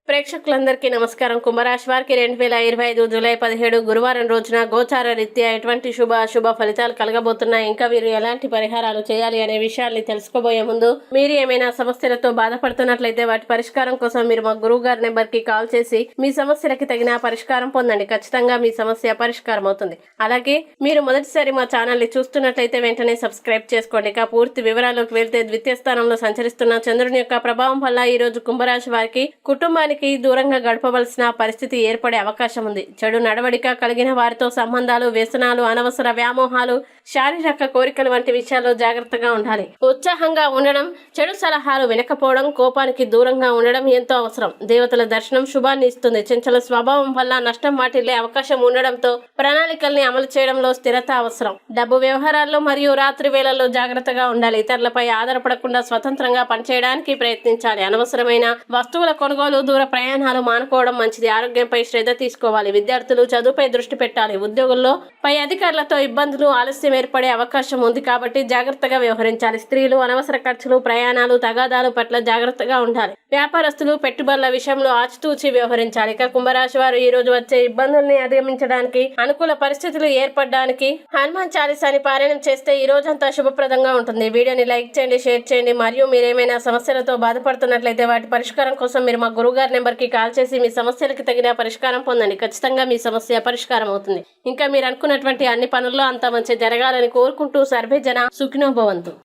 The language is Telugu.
ప్రేక్షకులందరికీ నమస్కారం. కుంభరాశి వారికి 2025 జూలై 17 గురువారం రోజున గోచార రీత్యా ఎటువంటి శుభ అశుభ ఫలితాలు కలగబోతున్నాయి, ఇంకా వీరు ఎలాంటి పరిహారాలు చేయాలి అనే విషయాల్ని తెలుసుకోబోయే ముందు మీరు ఏమైనా సమస్యలతో బాధపడుతున్నట్లయితే వాటి పరిష్కారం కోసం మీరు మా గురువు గారి నెంబర్ కి కాల్ చేసి మీ సమస్యలకి తగిన పరిష్కారం పొందండి. ఖచ్చితంగా మీ సమస్య పరిష్కారం అవుతుంది. అలాగే మీరు మొదటిసారి మా ఛానల్ ని చూస్తున్నట్లయితే వెంటనే సబ్స్క్రైబ్ చేసుకోండి. ఇక పూర్తి వివరాల్లోకి వెళ్తే ద్వితీయ స్థానంలో సంచరిస్తున్న చంద్రుని యొక్క ప్రభావం వల్ల ఈ రోజు కుంభరాశి వారికి కుటుంబానికి దూరంగా గడపవలసిన పరిస్థితి ఏర్పడే అవకాశం ఉంది. చెడు నడవడిక కలిగిన వారితో సంబంధాలు, వ్యసనాలు, అనవసర వ్యామోహాలు, శారీరక కోరికలు వంటి విషయాల్లో జాగ్రత్తగా ఉండాలి. ఉత్సాహంగా ఉండడం, చెడు సలహాలు వినకపోవడం, కోపానికి దూరంగా ఉండడం ఎంతో అవసరం. దేవతల దర్శనం శుభాన్ని ఇస్తుంది. చంచల స్వభావం వల్ల నష్టం వాటిల్లే అవకాశం ఉండడంతో ప్రణాళికల్ని అమలు చేయడంలో స్థిరత అవసరం. డబ్బు వ్యవహారాల్లో మరియు రాత్రి వేళల్లో జాగ్రత్తగా ఉండాలి. ఇతరులపై ఆధారపడకుండా స్వతంత్రంగా పనిచేయడానికి ప్రయత్నించాలి. అనవసరమైన వస్తువుల కొనుగోలు, దూర ప్రయాణాలు మానుకోవడం మంచిది. ఆరోగ్యంపై శ్రద్ధ తీసుకోవాలి. విద్యార్థులు చదువుపై దృష్టి పెట్టాలి. ఉద్యోగుల్లో పై అధికారులతో ఇబ్బందులు, ఆలస్యం ఏర్పడే అవకాశం ఉంది కాబట్టి జాగ్రత్తగా వ్యవహరించాలి. స్త్రీలు అనవసర ఖర్చులు, ప్రయాణాలు, తగాదాలు పట్ల జాగ్రత్తగా ఉండాలి. వ్యాపారస్తులు పెట్టుబడుల విషయంలో ఆచితూచి వ్యవహరించాలి. ఇక కుంభరాశి వారు ఈ రోజు వచ్చే ఇబ్బందుల్ని అధిగమించడానికి, అనుకూల పరిస్థితులు ఏర్పడడానికి హనుమాన్ చాలీసాని పారాయణం చేస్తే ఈ రోజంతా శుభప్రదంగా ఉంటుంది. వీడియోని లైక్ చేయండి, షేర్ చేయండి. మరియు మీరేమైనా సమస్యలతో బాధపడుతున్నట్లయితే వాటి పరిష్కారం కోసం మీరు మా గురువుగారి నెంబర్ కి కాల్ చేసి మీ సమస్యలకి తగిన పరిష్కారం పొందండి. ఖచ్చితంగా మీ సమస్య పరిష్కారం అవుతుంది. ఇంకా మీరు అనుకున్నటువంటి అన్ని పనుల్లో అంత మంచి జరగాలని కోరుకుంటూ సర్వే జన సుఖినో భవంతు.